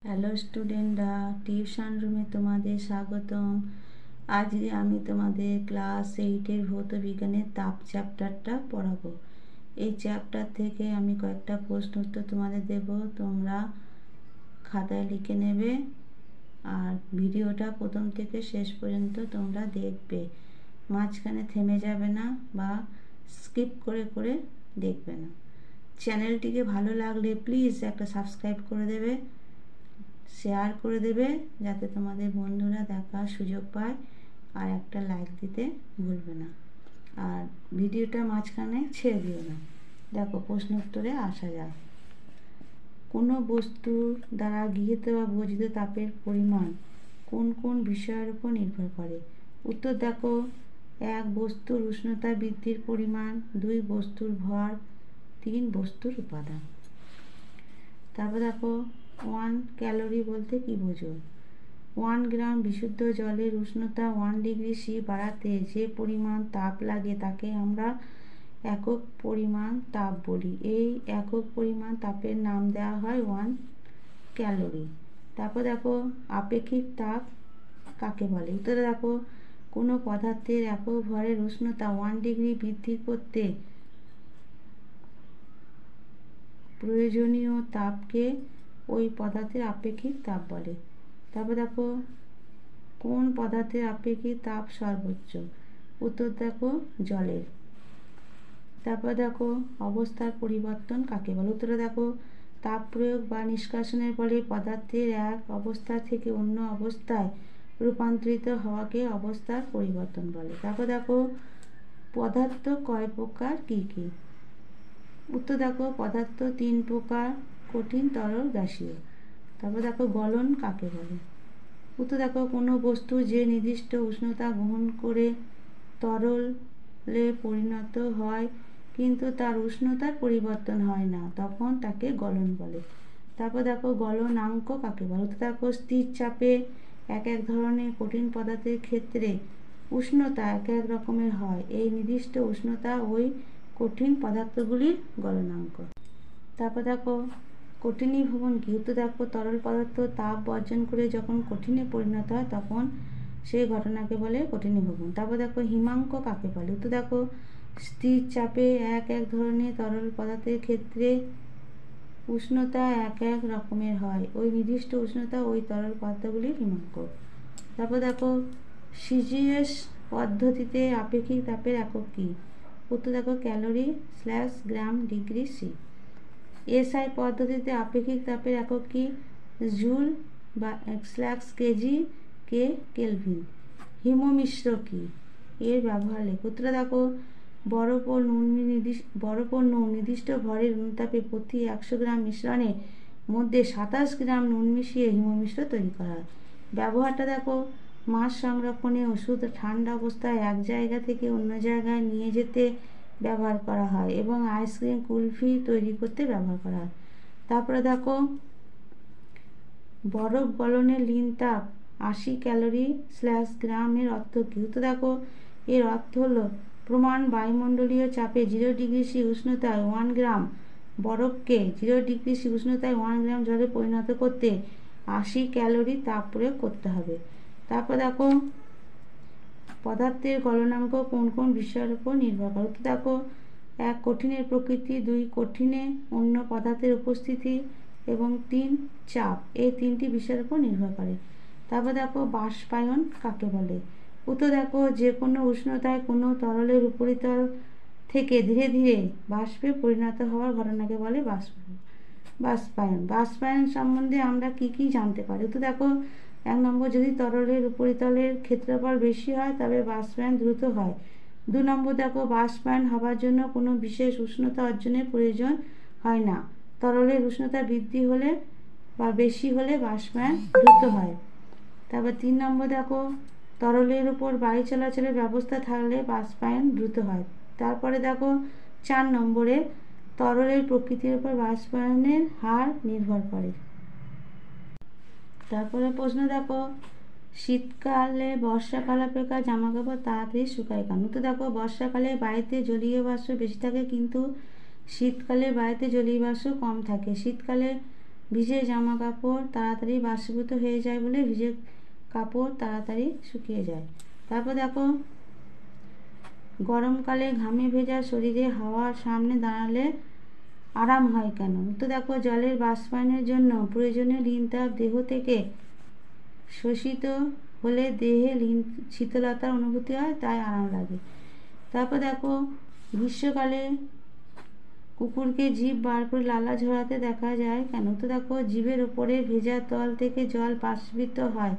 Hello স্টুডেন্টরা, tuition রুমে তোমাদের স্বাগতম। আজকে আমি তোমাদের ক্লাস 8-এর ভৌত বিজ্ঞানের তাপ চ্যাপ্টারটা পড়াবো। এই চ্যাপ্টার থেকে আমি কয়েকটা প্রশ্ন উত্তর তোমাদের দেব, তোমরা খাতায় লিখে নেবে আর ভিডিওটা প্রথম থেকে শেষ পর্যন্ত তোমরা দেখবে, মাঝখানে থেমে যাবে না বা স্কিপ করে করে দেখবে না। চ্যানেলটিকে ভালো লাগলে প্লিজ একটা সাবস্ক্রাইব করে দেবে, শেয়ার করে দেবে যাতে তোমাদের বন্ধুরা দেখার সুযোগ পায়, আর একটা লাইক দিতে ভুলবে না, আর ভিডিওটা মাঝখানে ছেড়ে দিও না। দেখো, প্রশ্ন উত্তরে আসা যাক। কোনো বস্তুর দ্বারা গৃহীত বা বর্জিত তাপের পরিমাণ কোন কোন বিষয়ের উপর নির্ভর করে? উত্তর দেখো, 1 বস্তুর উষ্ণতা বৃদ্ধির পরিমাণ, 2 বস্তুর ভর, 3 বস্তুর উপাদান। তারপর দেখো, 1 ক্যালোরি বলতে কি বোঝো? 1 গ্রাম বিশুদ্ধ জলের উষ্ণতা 1 ডিগ্রি সি বাড়াতে যে পরিমাণ তাপ লাগে তাকে আমরা একক পরিমাণ তাপ বলি। এই একক পরিমাণ তাপের নাম দেওয়া হয় 1 ক্যালোরি। তারপর দেখো, আপেক্ষিক তাপ কাকে বলে? উত্তরে দেখো, কোনো পদার্থের একক ভরের উষ্ণতা 1 ডিগ্রি বৃদ্ধি করতে প্রয়োজনীয় তাপকে ওই পদার্থের আপেক্ষিক তাপ বলে। তারপর দেখো, কোন পদার্থের আপেক্ষিক তাপ সর্বোচ্চ? উত্তর দেখো, জলের। তারপর দেখো, অবস্থার পরিবর্তন কাকে বলে? উত্তরে দেখো, তাপ প্রয়োগ বা নিষ্কাশনের ফলে পদার্থের এক অবস্থা থেকে অন্য অবস্থায় রূপান্তরিত হওয়াকে অবস্থার পরিবর্তন বলে। তারপর দেখো, পদার্থ কয় প্রকার, কি কি? উত্তর দেখো, পদার্থ 3 প্রকার: কঠিন, তরল, গ্যাসীয়। তারপর দেখো, গলন কাকে বলে? উত্তর দেখো, কোনো বস্তু যে নির্দিষ্ট উষ্ণতা গ্রহণ করে তরলে পরিণত হয় কিন্তু তার উষ্ণতার পরিবর্তন হয় না, তখন তাকে গলন বলে। তারপর দেখো, গলনাঙ্ক কাকে বলে? উত্তর দেখো, স্থির চাপে এক এক ধরনের কঠিন পদার্থের ক্ষেত্রে উষ্ণতা এক এক রকমের হয়, এই নির্দিষ্ট উষ্ণতা ওই কঠিন পদার্থগুলির গলনাঙ্ক। তারপর দেখো, কঠিনীভবন কি? উত্তর দেখো, তরল পদার্থ তাপ বর্জন করে যখন কঠিনে পরিণত হয় তখন সেই ঘটনাকে বলে কঠিনীভবন। তারপর দেখো, হিমাঙ্ক কাকে বলে? উত্তর দেখো, স্থির চাপে এক এক ধরনের তরল পদার্থের ক্ষেত্রে উষ্ণতা এক এক রকমের হয়, ওই নির্দিষ্ট উষ্ণতা ওই তরল পদার্থগুলির হিমাঙ্ক। তারপর দেখো, সিজিএস পদ্ধতিতে আপেক্ষিক তাপের একক কি? উত্তর দেখো, calorie slash gram degree C. SI পদ্ধতিতে আপেক্ষিক তাপের একক কি? জুল বা স্ল্যাশ কেজি কে কেলভিন। হিমমিশ্র কি? এর ব্যবহার লেখ। উত্তর দেখো, বরফ ও নুন নির্দিষ্ট ভরের অনুতাপে প্রতি 100 গ্রাম মিশ্রণের মধ্যে 27 গ্রাম নুন মিশিয়ে হিমমিশ্র তৈরি করা হয়। ব্যবহারটা দেখো, মাছ সংরক্ষণে ওষুধ ঠান্ডা অবস্থায় এক জায়গা থেকে অন্য জায়গায় নিয়ে যেতে ব্যবহার করা হয় এবং আইসক্রিম, কুলফি তৈরি করতে ব্যবহার করা হয়। তারপরে দেখো, বরফ গলনের লিন তাপ 80 ক্যালোরি স্ল্যাশ গ্রামের অর্থ কী? উত্তর দেখো, এর অর্থ হলো প্রমাণ বায়ুমণ্ডলীয় চাপে 0 ডিগ্রি সি উষ্ণতায় 1 গ্রাম বরফকে 0 ডিগ্রি সি উষ্ণতায় 1 গ্রাম জলে পরিণত করতে 80 ক্যালোরি তাপ প্রয়োগ করতে হবে। তারপর দেখো, পদার্থের গলনাঙ্ক কোন কোন বিষয়ের উপর নির্ভর করে? উত্তর দেখো, 1 কঠিনের প্রকৃতি, 2 কঠিনে অন্য পদার্থের উপস্থিতি এবং 3 চাপ, এই 3টি বিষয়ের উপর নির্ভর করে। তারপর দেখো, বাষ্পায়ন কাকে বলে? উত্তর দেখো, যে কোনো উষ্ণতায় কোনো তরলের উপরিতল থেকে ধীরে ধীরে বাষ্পে পরিণত হওয়ার ঘটনাকে বলে বাষ্পায়ন। বাষ্পায়ন সম্বন্ধে আমরা কি কি জানতে পারি? উত্তর দেখো, 1 নম্বর, যদি তরলের উপরিতলের ক্ষেত্রফল বেশি হয় তবে বাষ্পায়ন দ্রুত হয়। 2 নম্বর দেখো, বাষ্পায়ন হবার জন্য কোনো বিশেষ উষ্ণতা অর্জনের প্রয়োজন হয় না, তরলের উষ্ণতা বৃদ্ধি হলে বা বেশি হলে বাষ্পায়ন দ্রুত হয়। তারপর 3 নম্বর দেখো, তরলের উপর বায়ু চলাচলের ব্যবস্থা থাকলে বাষ্পায়ন দ্রুত হয়। তারপরে দেখো 4 নম্বরে, তরলের প্রকৃতির উপর বাষ্পায়নের হার নির্ভর করে। তারপরে প্রশ্ন দেখো, শীতকালে বর্ষাকাল অপেক্ষা জামা কাপড় তাড়াতাড়ি শুকায় কেন? তো দেখো, বর্ষাকালে বায়ুতে জলীয় বাষ্প বেশি থাকে কিন্তু শীতকালে বায়ুতে জলীয় বাষ্প কম থাকে। শীতকালে ভিজে জামা কাপড় তাড়াতাড়ি বাষ্পীভূত হয়ে যায় বলে ভিজে কাপড় তাড়াতাড়ি শুকিয়ে যায়। তারপর দেখো গরমকালে ঘামে ভেজা শরীরে হাওয়ার সামনে দাঁড়ালে আরাম হয় কেন? তো দেখো জলের বাষ্পায়নের জন্য প্রয়োজনীয় ঋণ তাপ দেহ থেকে শোষিত হলে দেহে শীতলতার অনুভূতি হয়, তাই আরাম লাগে। তারপর দেখো গ্রীষ্মকালে কুকুরকে জিভ বার করে লালা ঝরাতে দেখা যায় কেন? তো দেখো জিভের ওপরে ভেজা তল থেকে জল বাষ্পীভূত হয়।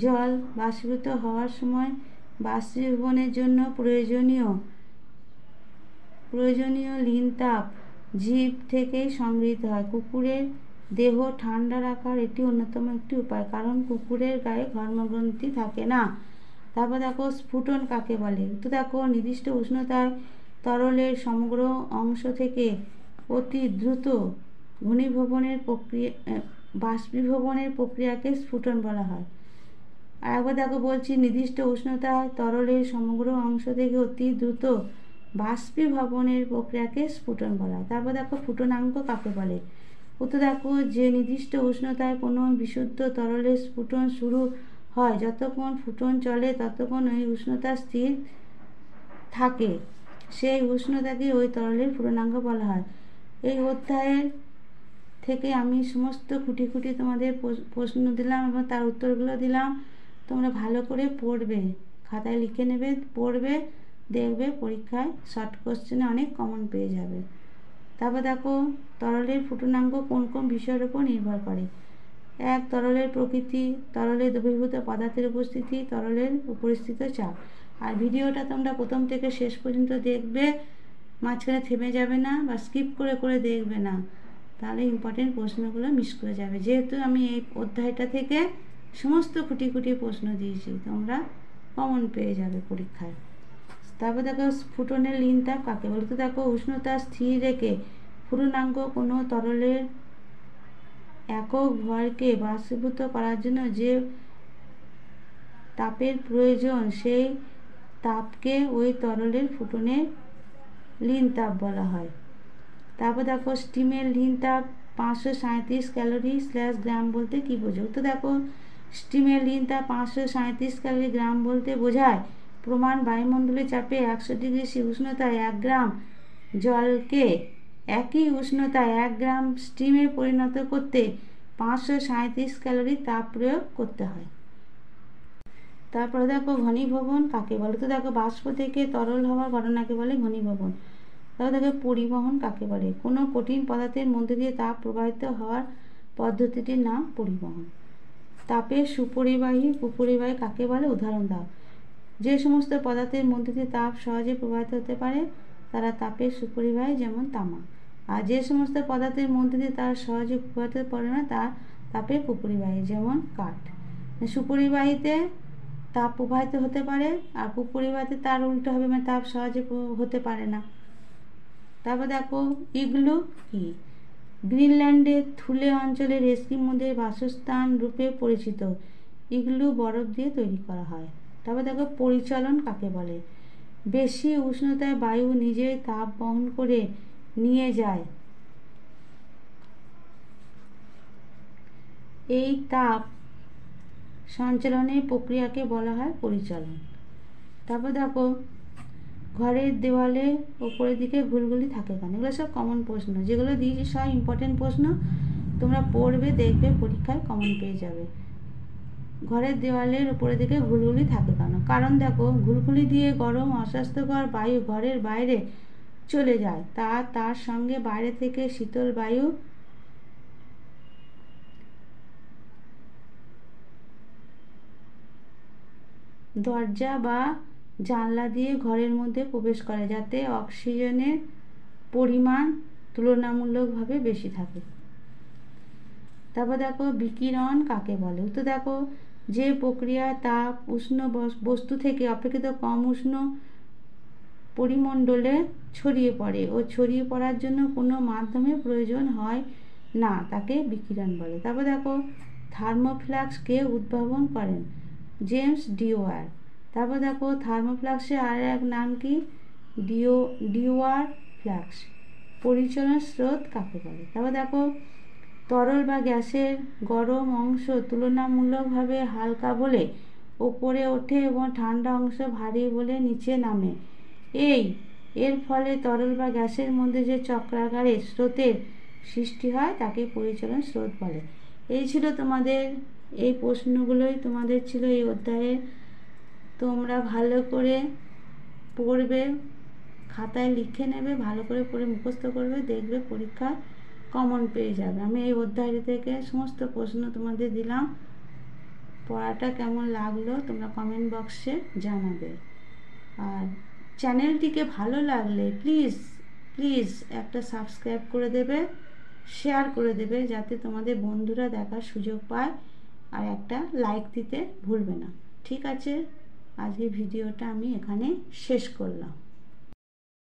জল বাষ্পীভূত হওয়ার সময় বাষ্পীভবনের জন্য প্রয়োজনীয় ঋণ তাপ জিভ থেকেই সংগৃহীত হয়। কুকুরের দেহ ঠান্ডা রাখার এটি অন্যতম একটি উপায়, কারণ কুকুরের গায়ে ঘর্মগ্রন্থি থাকে না। তারপর দেখো স্ফুটন কাকে বলে? তো দেখো নির্দিষ্ট উষ্ণতায় তরলের সমগ্র অংশ থেকে অতি দ্রুত বাষ্পীভবনের প্রক্রিয়াকে স্ফুটন বলা হয়। আর একবার দেখো বলছি, নির্দিষ্ট উষ্ণতায় তরলের সমগ্র অংশ থেকে অতি দ্রুত বাষ্পীভবনের প্রক্রিয়াকে স্ফুটন বলা হয়। তারপর দেখো ফুটনাঙ্ক কাকে বলে? উত্তর দেখো যে নির্দিষ্ট উষ্ণতায় কোনো বিশুদ্ধ তরলের স্ফুটন শুরু হয়, যতক্ষণ ফুটন চলে ততক্ষণ ওই উষ্ণতা স্থির থাকে, সেই উষ্ণতাকে ওই তরলের ফুটনাঙ্ক বলা হয়। এই অধ্যায়ের থেকে আমি সমস্ত খুঁটি তোমাদের প্রশ্ন দিলাম এবং তার উত্তরগুলো দিলাম। তোমরা ভালো করে পড়বে, খাতায় লিখে নেবে, পড়বে, দেখবে পরীক্ষায় শর্ট কোশ্চেনে অনেক কমন পেয়ে যাবে। তারপর দেখো তরলের ফুটনাঙ্ক কোন কোন বিষয়ের উপর নির্ভর করে? 1. তরলের প্রকৃতি, তরলের দ্রবীভূত পদার্থের উপস্থিতি, তরলের পরিস্থিত চাপ। আর ভিডিওটা তোমরা প্রথম থেকে শেষ পর্যন্ত দেখবে, মাঝখানে থেমে যাবে না বা স্কিপ করে দেখবে না, তাহলে ইম্পর্টেন্ট প্রশ্নগুলো মিস করে যাবে। যেহেতু আমি এই অধ্যায়টা থেকে সমস্ত খুঁটি প্রশ্ন দিয়েছি, তোমরা কমন পেয়ে যাবে পরীক্ষায়। তারপর দেখো ফুটনের ঋণ তাপ কাকে বলে? তো দেখো উষ্ণতা স্থির রেখে ফুটনাঙ্ক কোনো তরলের একক ভরকে বাষ্পীভূত করার জন্য যে তাপের প্রয়োজন, সেই তাপকে ওই তরলের ফুটনের ঋণ তাপ বলা হয়। তারপর দেখো স্টিমের ঋণ তাপ 537 ক্যালোরি গ্রাম বলতে কি বোঝো? তো দেখো স্টিমের ঋণ তাপ 537 ক্যালোরি গ্রাম বলতে বোঝায় প্রমাণ বায়ুমণ্ডলের চাপে 100 ডিগ্রি সি উষ্ণতায় 1 গ্রাম জলকে একই উষ্ণতায় 1 গ্রাম স্টিমে পরিণত করতে 537 ক্যালোরি তাপ প্রয়োগ করতে হয়। তারপরে দেখো ঘনীভবন কাকে বলে? তো দেখো বাষ্প থেকে তরল হওয়ার ঘটনাকে বলে ঘনীভবন। তারপর দেখো পরিবহন কাকে বলে? কোনো কঠিন পদার্থের মধ্যে দিয়ে তাপ প্রবাহিত হওয়ার পদ্ধতিটির নাম পরিবহন। তাপের সুপরিবাহী কুপরিবাহী কাকে বলে? উদাহরণ দাও। যে সমস্ত পদার্থের মধ্যে দিয়ে তাপ সহজে প্রবাহিত হতে পারে তারা তাপের সুপরিবাহী, যেমন তামা। আর যে সমস্ত পদার্থের মধ্যে দিয়ে তার সহজে প্রবাহিত পারে না তা তাপের কুপরিবাহী, যেমন কাঠ। সুপরিবাহীতে তাপ প্রবাহিত হতে পারে আর কুপরিবাহীতে তার উল্টো হবে, মানে তাপ সহজে হতে পারে না। তারপর দেখো ইগলু কি? গ্রিনল্যান্ডের থুলে অঞ্চলের এস্কিমোদের বাসস্থান রূপে পরিচিত। ইগলু বরফ দিয়ে তৈরি করা হয়। তারপর দেখো পরিচলন কাকে বলে? বেশি উষ্ণতায় বায়ু নিজেই তাপ বহন করে নিয়ে যায়, এই তাপ সঞ্চালনের প্রক্রিয়াকে বলা হয় পরিচলন। তারপর দেখো ঘরের দেওয়ালে ওপরের দিকে ঘুলঘুলি থাকে কেন? এগুলো সব কমন প্রশ্ন, যেগুলো দিয়েছি সব ইম্পর্টেন্ট প্রশ্ন, তোমরা পড়বে, দেখবে, পরীক্ষায় কমন পেয়ে যাবে। ঘরের দেওয়ালের উপরের দিকে ঘুলঘুলি থাকে কেন? কারণ দেখো ঘুলঘুলি দিয়ে গরম অস্বাস্থ্যকর বায়ু ঘরের বাইরে চলে যায়, তার সঙ্গে বাইরে থেকে শীতল বায়ু দরজা বা জানলা দিয়ে ঘরের মধ্যে প্রবেশ করে, যাতে অক্সিজেনের পরিমাণ তুলনামূলকভাবে বেশি থাকে। তারপর দেখো বিকিরণ কাকে বলে? তো দেখো যে প্রক্রিয়ায় তাপ উষ্ণ বস্তু থেকে অপেক্ষিত কম উষ্ণ পরিমণ্ডলে ছড়িয়ে পড়ে ও ছড়িয়ে পড়ার জন্য কোনো মাধ্যমের প্রয়োজন হয় না, তাকে বিকিরণ বলে। তারপর দেখো থার্মোফ্লাক্স কে উদ্ভাবন করেন? জেমস ডিওয়ার। তারপর দেখো থার্মোফ্লাক্সের আর এক নাম কি? ডিওয়ার ফ্লাক্স। পরিচলন স্রোত কাকে বলে? তারপর দেখো তরল বা গ্যাসের গরম অংশ তুলনামূলকভাবে হালকা বলে ওপরে ওঠে এবং ঠান্ডা অংশ ভারী বলে নিচে নামে। এর ফলে তরল বা গ্যাসের মধ্যে যে চক্রাকারে স্রোতের সৃষ্টি হয় তাকে পরিচলন স্রোত বলে। এই ছিল তোমাদের, এই প্রশ্নগুলোই তোমাদের ছিল এই অধ্যায়ে। তোমরা ভালো করে পড়বে, খাতায় লিখে নেবে, ভালো করে পড়ে মুখস্থ করবে, দেখবে পরীক্ষায় কমন পেয়ে যাবে। আমি এই অধ্যায় থেকে সমস্ত প্রশ্ন তোমাদের দিলাম। পড়াটা কেমন লাগলো তোমরা কমেন্ট বক্সে জানাবে। আর চ্যানেলটিকে ভালো লাগলে প্লিজ প্লিজ একটা সাবস্ক্রাইব করে দেবে, শেয়ার করে দেবে, যাতে তোমাদের বন্ধুরা দেখার সুযোগ পায়, আর একটা লাইক দিতে ভুলবে না। ঠিক আছে, আজকে ভিডিওটা আমি এখানে শেষ করলাম।